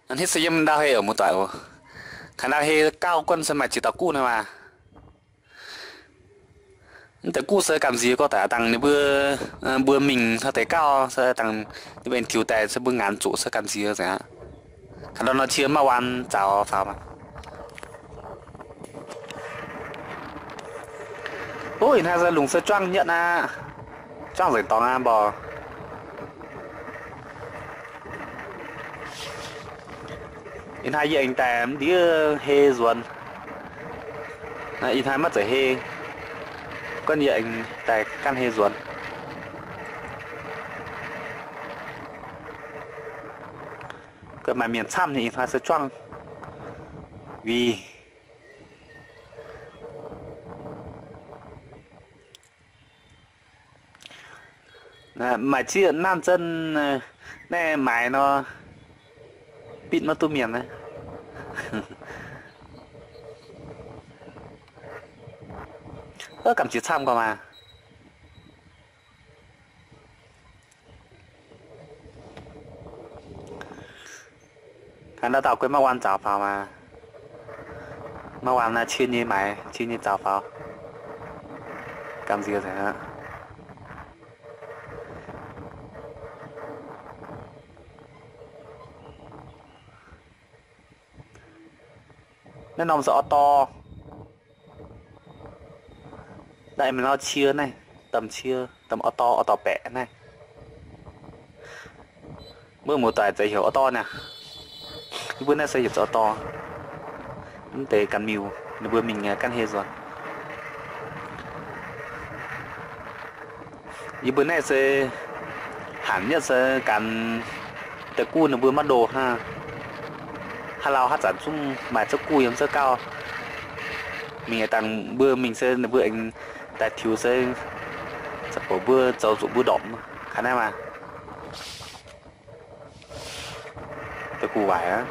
anh hết xây đau hay ở một tuổi khả năng hay cao quân sân mạch chỉ tao cũ này màแต่กู้เสือกันสีก็แต่ตังในเบื่อมิงถ้าแต่ก้าวเสือตังที่เป็นคิวแต่เสือเบื่องานจุเสือกันสีก็แต่ขณะเราเชื่อมาวันเจ้าฟ้ามาโอ้ยน่าจะลุงเสือจ้างเยอะนะจ้างใส่ตองอ่ะบออินไทยยังแต่เดี๋ยวเฮส่วนอินไทยมัดจะเฮก็เนี่ยแต่กันเฮส่วนก็มาเมียนซ้ำนี่อินไทยเสือจ้างวีmà chia nam chân nè mày nó bịt mất tu miền này ơ cảm chỉ tham qua mà khán đã tạo cái mà quan找法mà quan là chuyên như mày chuyên như找法cảm gì thế hả nên nòng rõ to đây mình nó chia này tầm ô to bẻ này bữa một tài dạy hiểu ô to nè bữa nay sẽ hiểu ô to để căn miu bữa mình căn hết rồi bữa nay sẽ hẳn nhất sẽ cănแต่กู้nó bữa bắt đồ ha hà lao hát sản chung mà cho cùi em rất cao mình tặng bữa mình sẽ bữa anh tại thiếu sẽ có bữa giáo dục bữa đỏm khả năng mà tôi cù vải á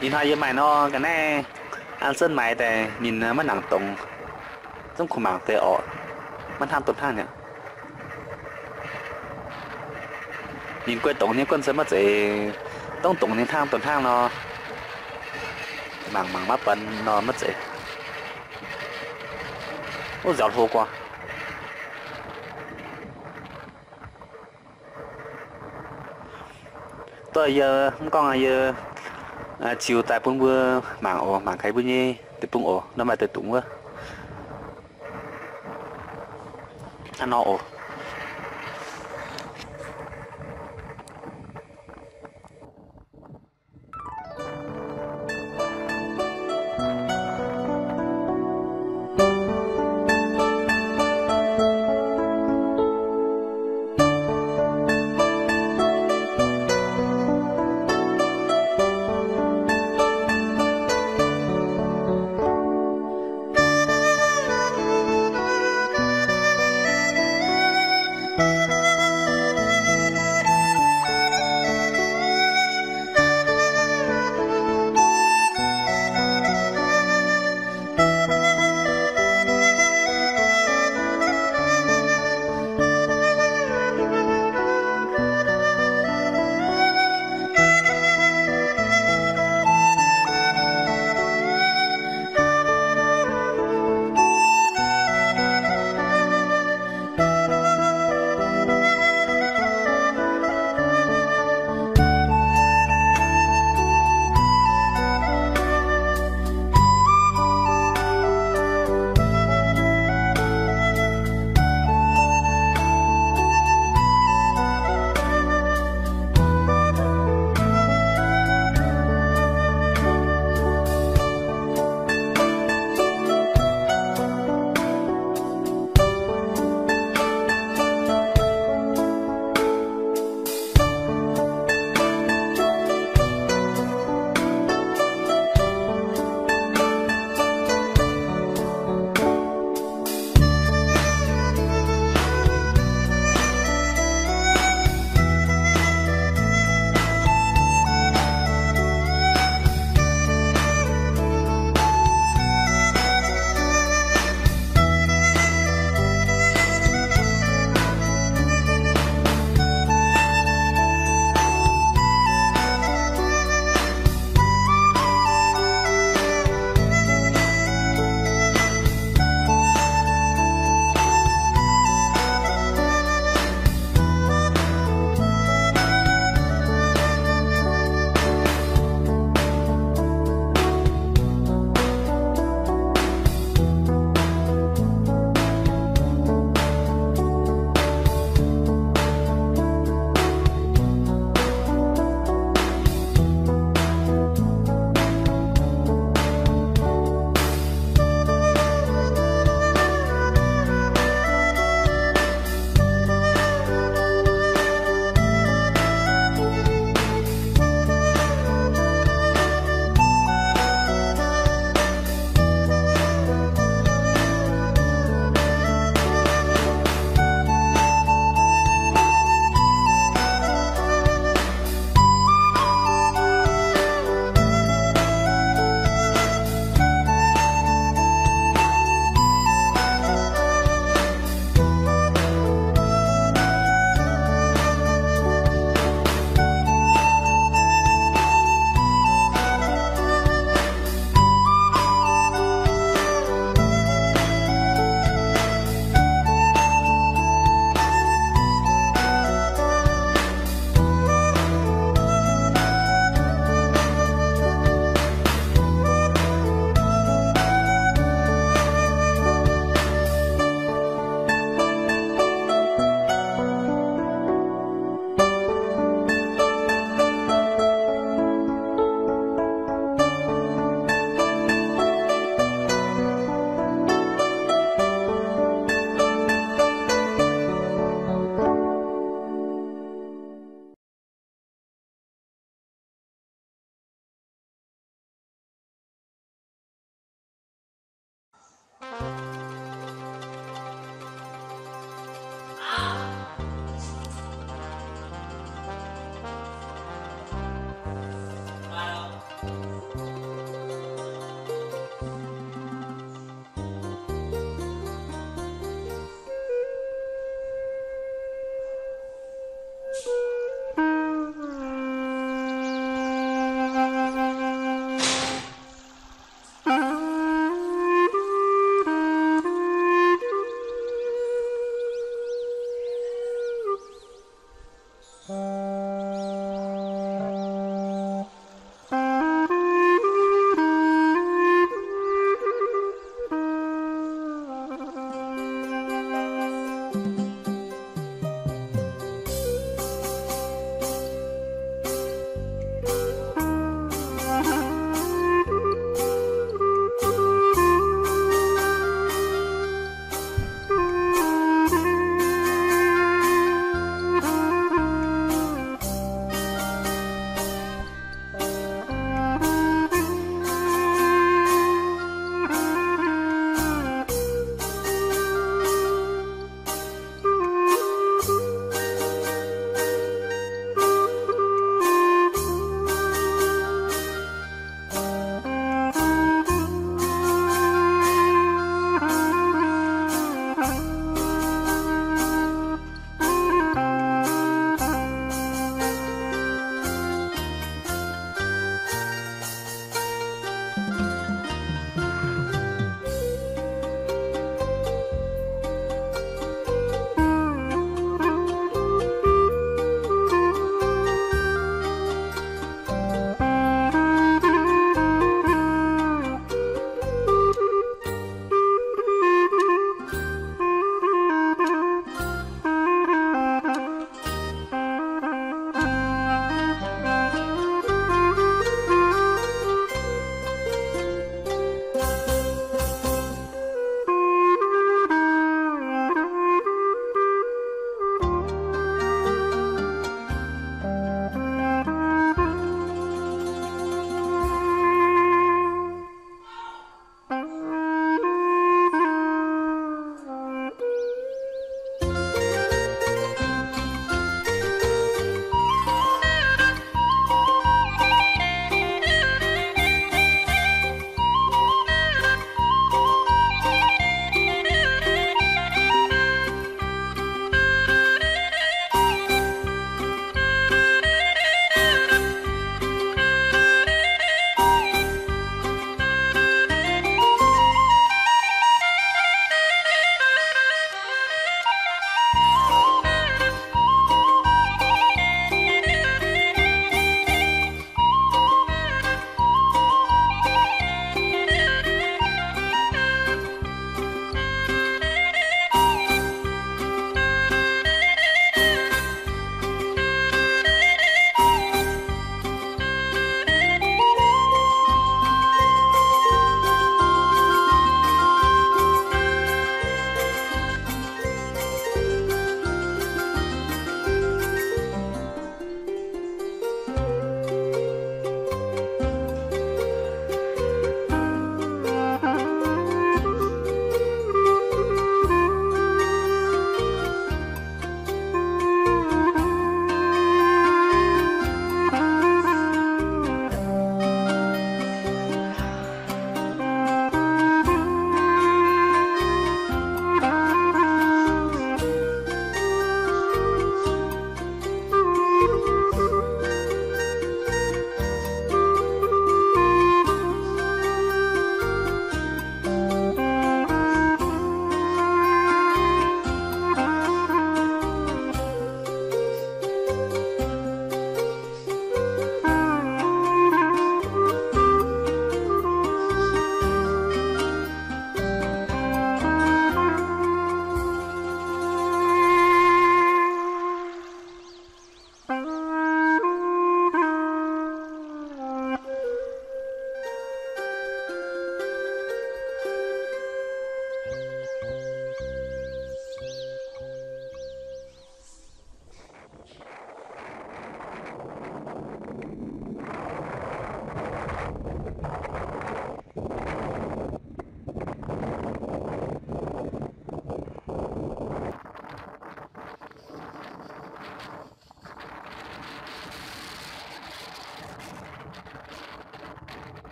nhìn hai mày nó cái này ăn sơn màyแต่nhìn mất nặng tổngต้องขมางเตะออกมันทำตุ่นท่านเนี่ยnhìn quay tổngนี้quân sẽ mất dễต้องtổngนี้ทางตุ่นทางnó mảng mắt bắn nó mất dễ ô dạo hồ qua tôi giờ không còn giờ chiều tại bún bữa mảng cái bữa nhé để bún ổ nó mà từ tụng quá ăn no ổ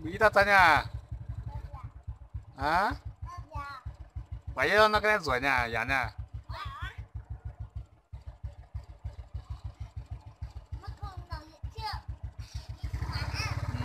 Bí thật ra nha. Hả? Vậy nó cái rồi nha, dạ nha. Ừ.